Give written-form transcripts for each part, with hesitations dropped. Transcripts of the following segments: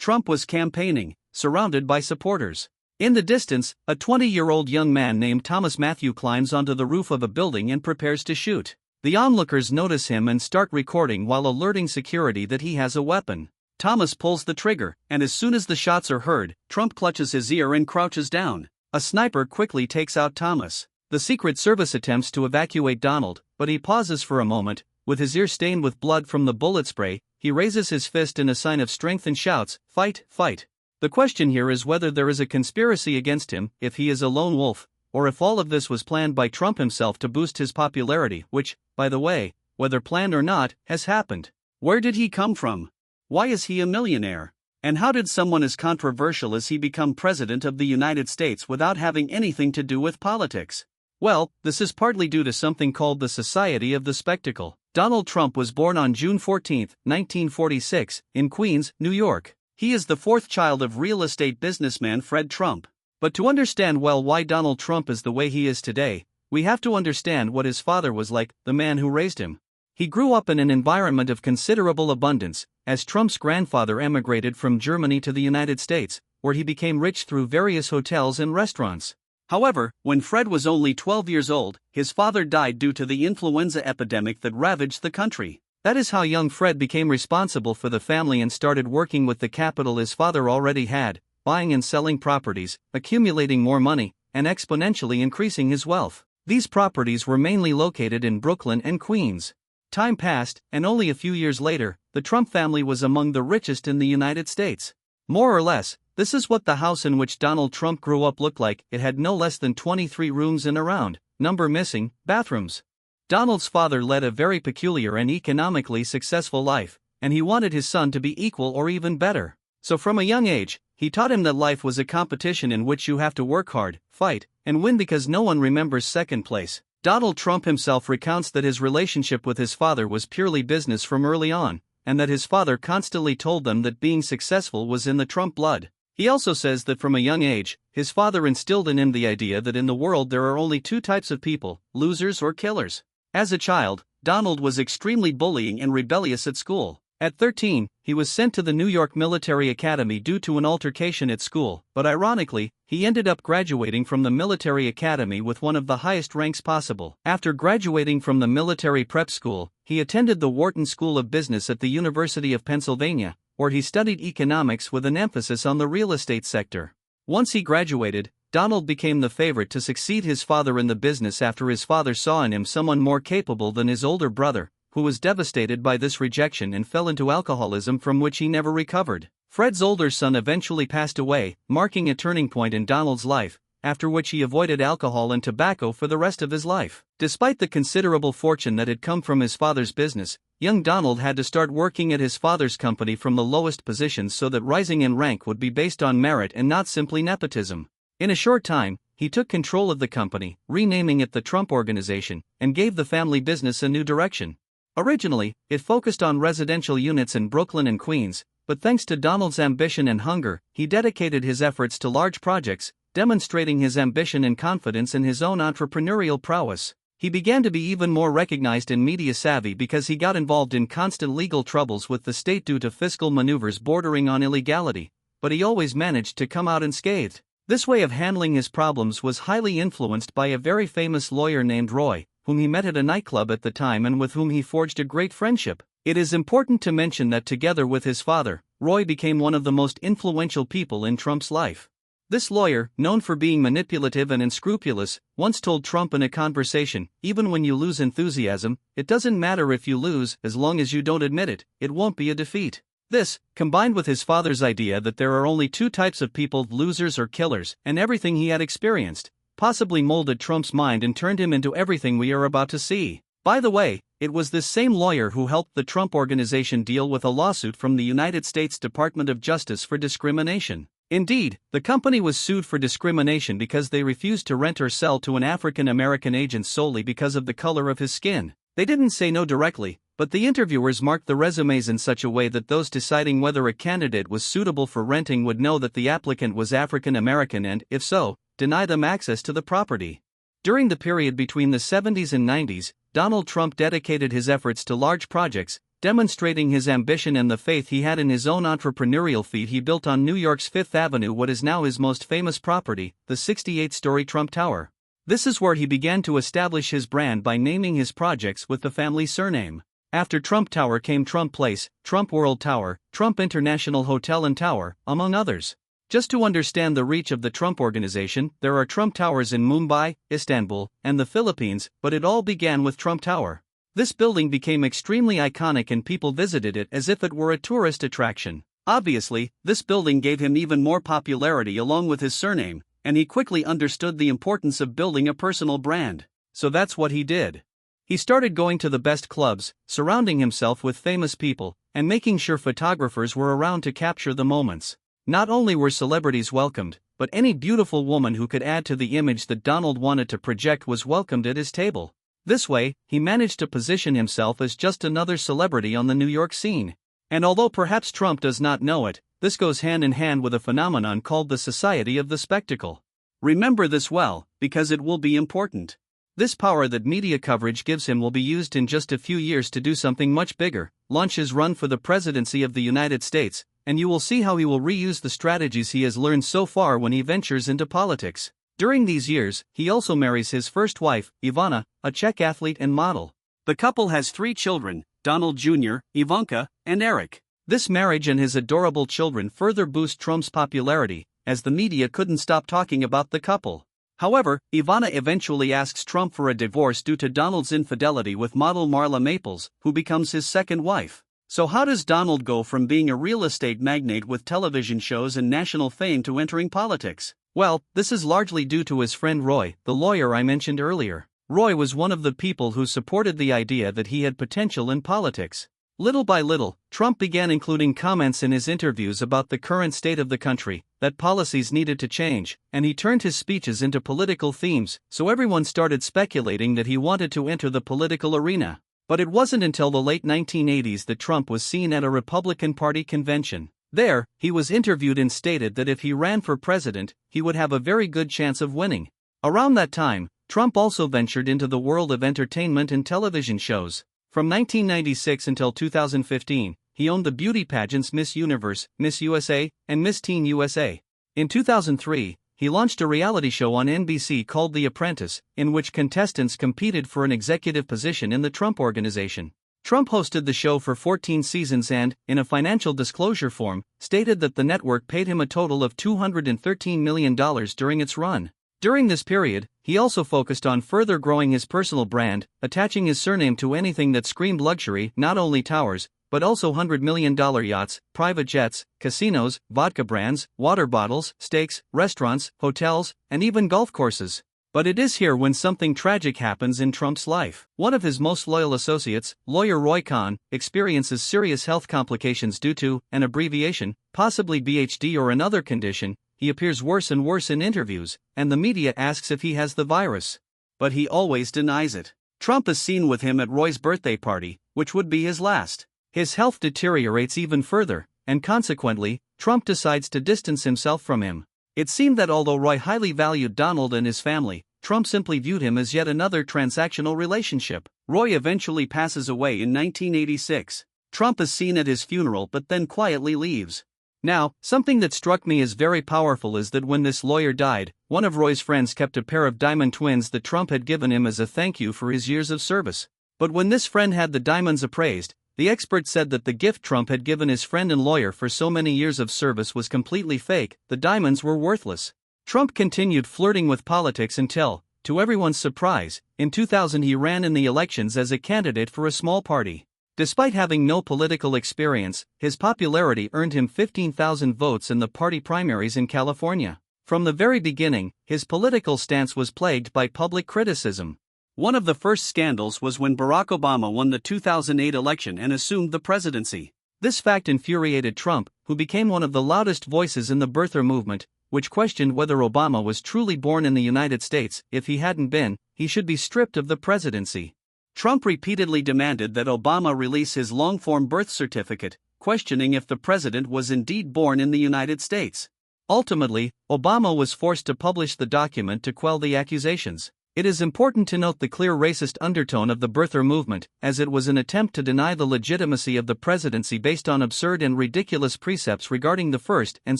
Trump was campaigning, surrounded by supporters. In the distance, a 20-year-old young man named Thomas Matthew climbs onto the roof of a building and prepares to shoot. The onlookers notice him and start recording while alerting security that he has a weapon. Thomas pulls the trigger, and as soon as the shots are heard, Trump clutches his ear and crouches down. A sniper quickly takes out Thomas. The Secret Service attempts to evacuate Donald, but he pauses for a moment. With his ear stained with blood from the bullet spray, he raises his fist in a sign of strength and shouts, "Fight, fight." The question here is whether there is a conspiracy against him, if he is a lone wolf, or if all of this was planned by Trump himself to boost his popularity, which, by the way, whether planned or not, has happened. Where did he come from? Why is he a millionaire? And how did someone as controversial as he become president of the United States without having anything to do with politics? Well, this is partly due to something called the Society of the Spectacle. Donald Trump was born on June 14, 1946, in Queens, New York. He is the fourth child of real estate businessman Fred Trump. But to understand well why Donald Trump is the way he is today, we have to understand what his father was like, the man who raised him. He grew up in an environment of considerable abundance, as Trump's grandfather emigrated from Germany to the United States, where he became rich through various hotels and restaurants. However, when Fred was only 12 years old, his father died due to the influenza epidemic that ravaged the country. That is how young Fred became responsible for the family and started working with the capital his father already had, buying and selling properties, accumulating more money, and exponentially increasing his wealth. These properties were mainly located in Brooklyn and Queens. Time passed, and only a few years later, the Trump family was among the richest in the United States. More or less, this is what the house in which Donald Trump grew up looked like. It had no less than 23 rooms and around, number missing, bathrooms. Donald's father led a very peculiar and economically successful life, and he wanted his son to be equal or even better. So from a young age, he taught him that life was a competition in which you have to work hard, fight, and win because no one remembers second place. Donald Trump himself recounts that his relationship with his father was purely business from early on, and that his father constantly told them that being successful was in the Trump blood. He also says that from a young age, his father instilled in him the idea that in the world there are only two types of people, losers or killers. As a child, Donald was extremely bullying and rebellious at school. At 13, he was sent to the New York Military Academy due to an altercation at school, but ironically, he ended up graduating from the military academy with one of the highest ranks possible. After graduating from the military prep school, he attended the Wharton School of Business at the University of Pennsylvania, where he studied economics with an emphasis on the real estate sector. Once he graduated, Donald became the favorite to succeed his father in the business after his father saw in him someone more capable than his older brother, who was devastated by this rejection and fell into alcoholism from which he never recovered. Fred's older son eventually passed away, marking a turning point in Donald's life, after which he avoided alcohol and tobacco for the rest of his life. Despite the considerable fortune that had come from his father's business, young Donald had to start working at his father's company from the lowest positions so that rising in rank would be based on merit and not simply nepotism. In a short time, he took control of the company, renaming it the Trump Organization, and gave the family business a new direction. Originally, it focused on residential units in Brooklyn and Queens, but thanks to Donald's ambition and hunger, he dedicated his efforts to large projects, demonstrating his ambition and confidence in his own entrepreneurial prowess. He began to be even more recognized and media savvy because he got involved in constant legal troubles with the state due to fiscal maneuvers bordering on illegality, but he always managed to come out unscathed. This way of handling his problems was highly influenced by a very famous lawyer named Roy, whom he met at a nightclub at the time and with whom he forged a great friendship. It is important to mention that together with his father, Roy became one of the most influential people in Trump's life. This lawyer, known for being manipulative and unscrupulous, once told Trump in a conversation, "Even when you lose enthusiasm, it doesn't matter if you lose, as long as you don't admit it, it won't be a defeat." This, combined with his father's idea that there are only two types of people, losers or killers, and everything he had experienced, possibly molded Trump's mind and turned him into everything we are about to see. By the way, it was this same lawyer who helped the Trump Organization deal with a lawsuit from the United States Department of Justice for discrimination. Indeed, the company was sued for discrimination because they refused to rent or sell to an African American agent solely because of the color of his skin. They didn't say no directly, but the interviewers marked the resumes in such a way that those deciding whether a candidate was suitable for renting would know that the applicant was African American and, if so, deny them access to the property. During the period between the 70s and 90s, Donald Trump dedicated his efforts to large projects, demonstrating his ambition and the faith he had in his own entrepreneurial feat. He built on New York's Fifth Avenue what is now his most famous property, the 68-story Trump Tower. This is where he began to establish his brand by naming his projects with the family surname. After Trump Tower came Trump Place, Trump World Tower, Trump International Hotel and Tower, among others. Just to understand the reach of the Trump Organization, there are Trump Towers in Mumbai, Istanbul, and the Philippines, but it all began with Trump Tower. This building became extremely iconic and people visited it as if it were a tourist attraction. Obviously, this building gave him even more popularity along with his surname, and he quickly understood the importance of building a personal brand. So that's what he did. He started going to the best clubs, surrounding himself with famous people, and making sure photographers were around to capture the moments. Not only were celebrities welcomed, but any beautiful woman who could add to the image that Donald wanted to project was welcomed at his table. This way, he managed to position himself as just another celebrity on the New York scene. And although perhaps Trump does not know it, this goes hand in hand with a phenomenon called the Society of the Spectacle. Remember this well, because it will be important. This power that media coverage gives him will be used in just a few years to do something much bigger, launch his run for the presidency of the United States, and you will see how he will reuse the strategies he has learned so far when he ventures into politics. During these years, he also marries his first wife, Ivana, a Czech athlete and model. The couple has 3 children, Donald Jr., Ivanka, and Eric. This marriage and his adorable children further boost Trump's popularity, as the media couldn't stop talking about the couple. However, Ivana eventually asks Trump for a divorce due to Donald's infidelity with model Marla Maples, who becomes his second wife. So how does Donald go from being a real estate magnate with television shows and national fame to entering politics? Well, this is largely due to his friend Roy, the lawyer I mentioned earlier. Roy was one of the people who supported the idea that he had potential in politics. Little by little, Trump began including comments in his interviews about the current state of the country, that policies needed to change, and he turned his speeches into political themes, so everyone started speculating that he wanted to enter the political arena. But it wasn't until the late 1980s that Trump was seen at a Republican Party convention. There, he was interviewed and stated that if he ran for president, he would have a very good chance of winning. Around that time, Trump also ventured into the world of entertainment and television shows. From 1996 until 2015, he owned the beauty pageants Miss Universe, Miss USA, and Miss Teen USA. In 2003, he launched a reality show on NBC called The Apprentice, in which contestants competed for an executive position in the Trump Organization. Trump hosted the show for 14 seasons and, in a financial disclosure form, stated that the network paid him a total of $213 million during its run. During this period, he also focused on further growing his personal brand, attaching his surname to anything that screamed luxury, not only towers, but also $100 million yachts, private jets, casinos, vodka brands, water bottles, steaks, restaurants, hotels, and even golf courses. But it is here when something tragic happens in Trump's life. One of his most loyal associates, lawyer Roy Cohn, experiences serious health complications due to an abbreviation, possibly BHD or another condition. He appears worse and worse in interviews, and the media asks if he has the virus. But he always denies it. Trump is seen with him at Roy's birthday party, which would be his last. His health deteriorates even further, and consequently, Trump decides to distance himself from him. It seemed that although Roy highly valued Donald and his family, Trump simply viewed him as yet another transactional relationship. Roy eventually passes away in 1986. Trump is seen at his funeral but then quietly leaves. Now, something that struck me as very powerful is that when this lawyer died, one of Roy's friends kept a pair of diamond twins that Trump had given him as a thank you for his years of service. But when this friend had the diamonds appraised, the expert said that the gift Trump had given his friend and lawyer for so many years of service was completely fake. The diamonds were worthless. Trump continued flirting with politics until, to everyone's surprise, in 2000 he ran in the elections as a candidate for a small party. Despite having no political experience, his popularity earned him 15,000 votes in the party primaries in California. From the very beginning, his political stance was plagued by public criticism. One of the first scandals was when Barack Obama won the 2008 election and assumed the presidency. This fact infuriated Trump, who became one of the loudest voices in the birther movement, which questioned whether Obama was truly born in the United States. If he hadn't been, he should be stripped of the presidency. Trump repeatedly demanded that Obama release his long-form birth certificate, questioning if the president was indeed born in the United States. Ultimately, Obama was forced to publish the document to quell the accusations. It is important to note the clear racist undertone of the birther movement, as it was an attempt to deny the legitimacy of the presidency based on absurd and ridiculous precepts regarding the first and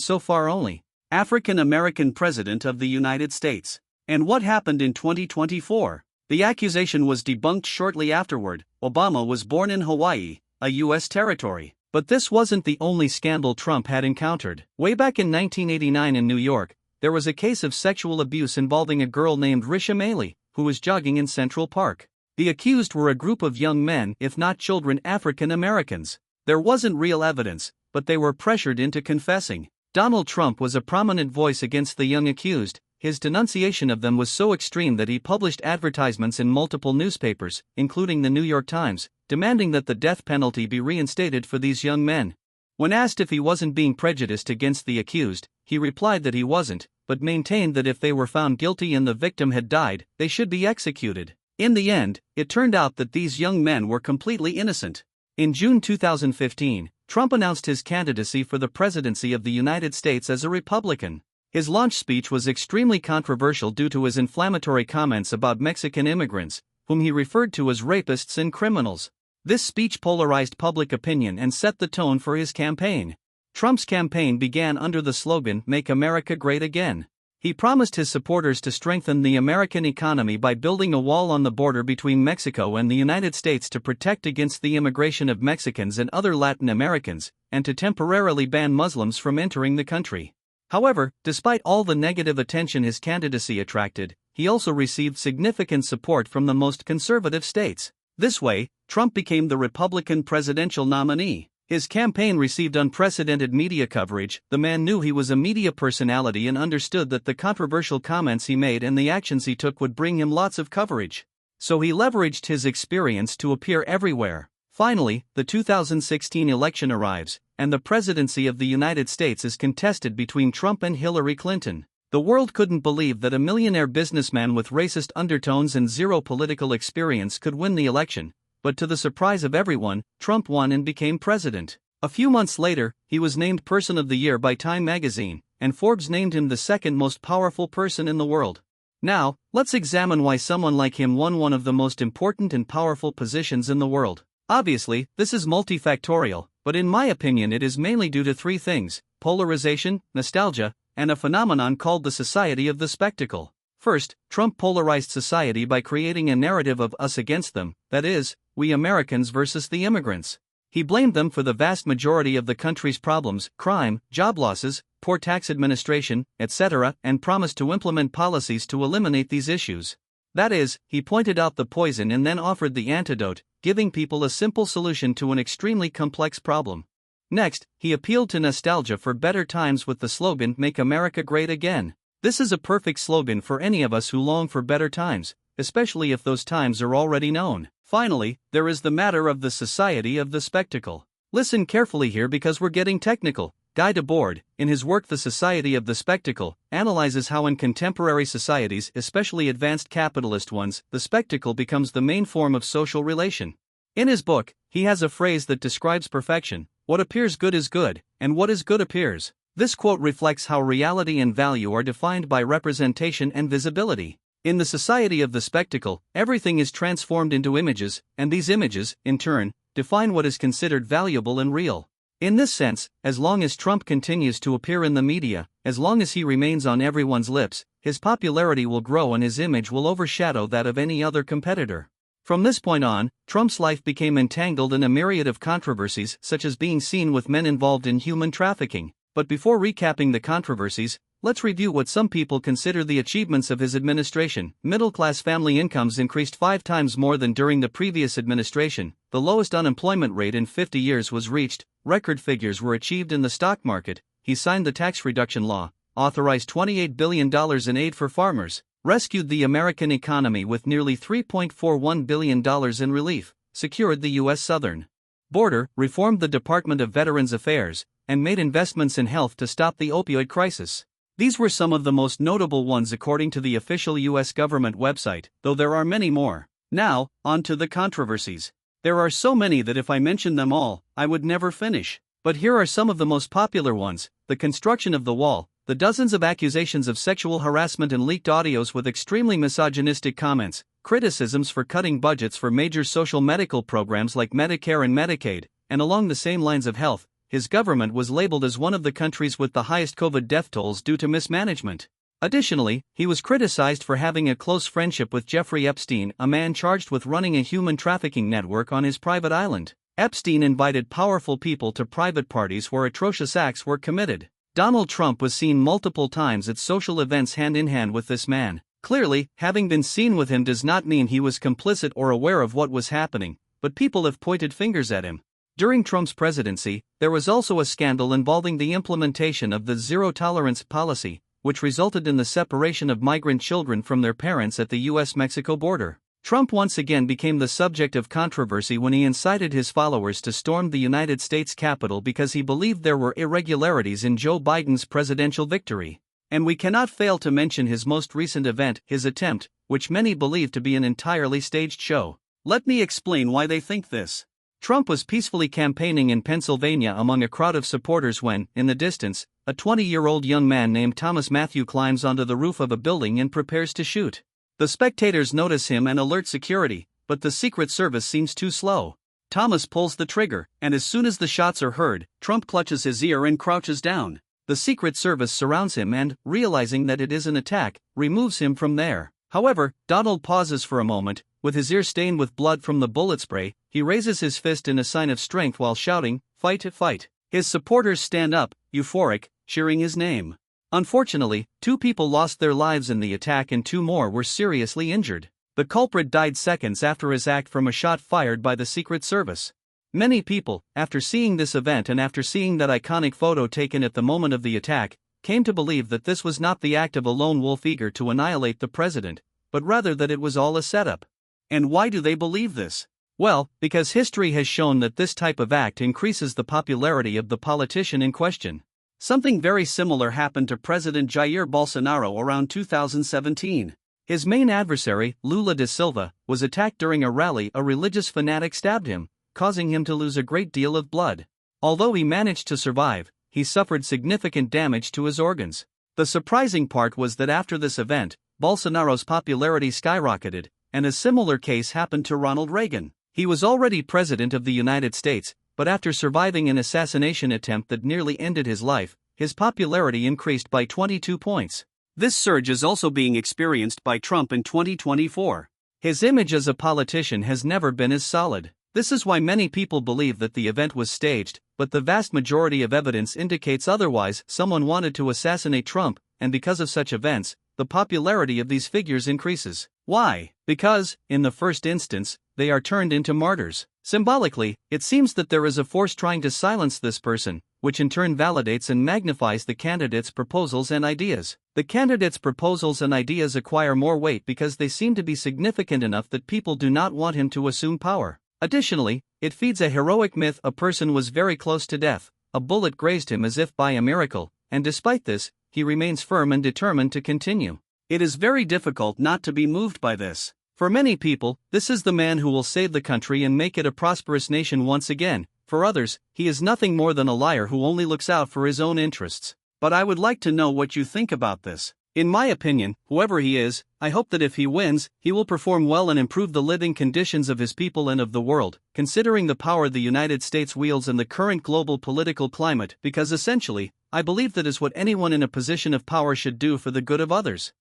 so far only African American president of the United States. And what happened in 2024? The accusation was debunked shortly afterward. Obama was born in Hawaii, a U.S. territory. But this wasn't the only scandal Trump had encountered. Way back in 1989 in New York, there was a case of sexual abuse involving a girl named Risha Maley, who was jogging in Central Park. The accused were a group of young men, if not children, African Americans. There wasn't real evidence, but they were pressured into confessing. Donald Trump was a prominent voice against the young accused. His denunciation of them was so extreme that he published advertisements in multiple newspapers, including the New York Times, demanding that the death penalty be reinstated for these young men. When asked if he wasn't being prejudiced against the accused, he replied that he wasn't, but maintained that if they were found guilty and the victim had died, they should be executed. In the end, it turned out that these young men were completely innocent. In June 2015, Trump announced his candidacy for the presidency of the United States as a Republican. His launch speech was extremely controversial due to his inflammatory comments about Mexican immigrants, whom he referred to as rapists and criminals. This speech polarized public opinion and set the tone for his campaign. Trump's campaign began under the slogan, "Make America Great Again." He promised his supporters to strengthen the American economy by building a wall on the border between Mexico and the United States to protect against the immigration of Mexicans and other Latin Americans, and to temporarily ban Muslims from entering the country. However, despite all the negative attention his candidacy attracted, he also received significant support from the most conservative states. This way, Trump became the Republican presidential nominee. His campaign received unprecedented media coverage. The man knew he was a media personality and understood that the controversial comments he made and the actions he took would bring him lots of coverage. So he leveraged his experience to appear everywhere. Finally, the 2016 election arrives, and the presidency of the United States is contested between Trump and Hillary Clinton. The world couldn't believe that a millionaire businessman with racist undertones and zero political experience could win the election, but to the surprise of everyone, Trump won and became president. A few months later, he was named Person of the Year by Time magazine, and Forbes named him the second most powerful person in the world. Now, let's examine why someone like him won one of the most important and powerful positions in the world. Obviously, this is multifactorial, but in my opinion it is mainly due to three things: polarization, nostalgia, and a phenomenon called the society of the spectacle. First, Trump polarized society by creating a narrative of us against them, that is, we Americans versus the immigrants. He blamed them for the vast majority of the country's problems, crime, job losses, poor tax administration, etc., and promised to implement policies to eliminate these issues. That is, he pointed out the poison and then offered the antidote, giving people a simple solution to an extremely complex problem. Next, he appealed to nostalgia for better times with the slogan, "Make America Great Again." This is a perfect slogan for any of us who long for better times, especially if those times are already known. Finally, there is the matter of the society of the spectacle. Listen carefully here because we're getting technical. Guy Debord, in his work The Society of the Spectacle, analyzes how in contemporary societies, especially advanced capitalist ones, the spectacle becomes the main form of social relation. In his book, he has a phrase that describes perfection: what appears good is good, and what is good appears. This quote reflects how reality and value are defined by representation and visibility. In the society of the spectacle, everything is transformed into images, and these images, in turn, define what is considered valuable and real. In this sense, as long as Trump continues to appear in the media, as long as he remains on everyone's lips, his popularity will grow and his image will overshadow that of any other competitor. From this point on, Trump's life became entangled in a myriad of controversies, such as being seen with men involved in human trafficking. But before recapping the controversies, let's review what some people consider the achievements of his administration. Middle-class family incomes increased 5 times more than during the previous administration, the lowest unemployment rate in 50 years was reached, record figures were achieved in the stock market, he signed the tax reduction law, authorized $28 billion in aid for farmers, rescued the American economy with nearly $3.41 billion in relief, secured the U.S. southern border, reformed the Department of Veterans Affairs, and made investments in health to stop the opioid crisis. These were some of the most notable ones according to the official U.S. government website, though there are many more. Now, on to the controversies. There are so many that if I mentioned them all, I would never finish. But here are some of the most popular ones: the construction of the wall, the dozens of accusations of sexual harassment and leaked audios with extremely misogynistic comments, criticisms for cutting budgets for major social medical programs like Medicare and Medicaid, and along the same lines of health, his government was labeled as one of the countries with the highest COVID death tolls due to mismanagement. Additionally, he was criticized for having a close friendship with Jeffrey Epstein, a man charged with running a human trafficking network on his private island. Epstein invited powerful people to private parties where atrocious acts were committed. Donald Trump was seen multiple times at social events hand in hand with this man. Clearly, having been seen with him does not mean he was complicit or aware of what was happening, but people have pointed fingers at him. During Trump's presidency, there was also a scandal involving the implementation of the zero-tolerance policy, which resulted in the separation of migrant children from their parents at the U.S.-Mexico border. Trump once again became the subject of controversy when he incited his followers to storm the United States Capitol because he believed there were irregularities in Joe Biden's presidential victory. And we cannot fail to mention his most recent event, his attempt, which many believe to be an entirely staged show. Let me explain why they think this. Trump was peacefully campaigning in Pennsylvania among a crowd of supporters when, in the distance, a 20-year-old young man named Thomas Matthew climbs onto the roof of a building and prepares to shoot. The spectators notice him and alert security, but the Secret Service seems too slow. Thomas pulls the trigger, and as soon as the shots are heard, Trump clutches his ear and crouches down. The Secret Service surrounds him and, realizing that it is an attack, removes him from there. However, Donald pauses for a moment. With his ear stained with blood from the bullet spray, he raises his fist in a sign of strength while shouting, "Fight, fight." His supporters stand up, euphoric, cheering his name. Unfortunately, 2 people lost their lives in the attack and 2 more were seriously injured. The culprit died seconds after his act from a shot fired by the Secret Service. Many people, after seeing this event and after seeing that iconic photo taken at the moment of the attack, came to believe that this was not the act of a lone wolf eager to annihilate the president, but rather that it was all a setup. And why do they believe this? Well, because history has shown that this type of act increases the popularity of the politician in question. Something very similar happened to President Jair Bolsonaro around 2017. His main adversary, Lula da Silva, was attacked during a rally. A religious fanatic stabbed him, causing him to lose a great deal of blood. Although he managed to survive, he suffered significant damage to his organs. The surprising part was that after this event, Bolsonaro's popularity skyrocketed, and a similar case happened to Ronald Reagan. He was already president of the United States, but after surviving an assassination attempt that nearly ended his life, his popularity increased by 22 points. This surge is also being experienced by Trump in 2024. His image as a politician has never been as solid. This is why many people believe that the event was staged, but the vast majority of evidence indicates otherwise. Someone wanted to assassinate Trump, and because of such events, the popularity of these figures increases. Why? Because, in the first instance, they are turned into martyrs. Symbolically, it seems that there is a force trying to silence this person, which in turn validates and magnifies the candidate's proposals and ideas. The candidate's proposals and ideas acquire more weight because they seem to be significant enough that people do not want him to assume power. Additionally, it feeds a heroic myth. A person was very close to death, a bullet grazed him as if by a miracle, and despite this, he remains firm and determined to continue. It is very difficult not to be moved by this. For many people, this is the man who will save the country and make it a prosperous nation once again. For others, he is nothing more than a liar who only looks out for his own interests. But I would like to know what you think about this. In my opinion, whoever he is, I hope that if he wins, he will perform well and improve the living conditions of his people and of the world, considering the power the United States wields in the current global political climate, because essentially, I believe that is what anyone in a position of power should do for the good of others.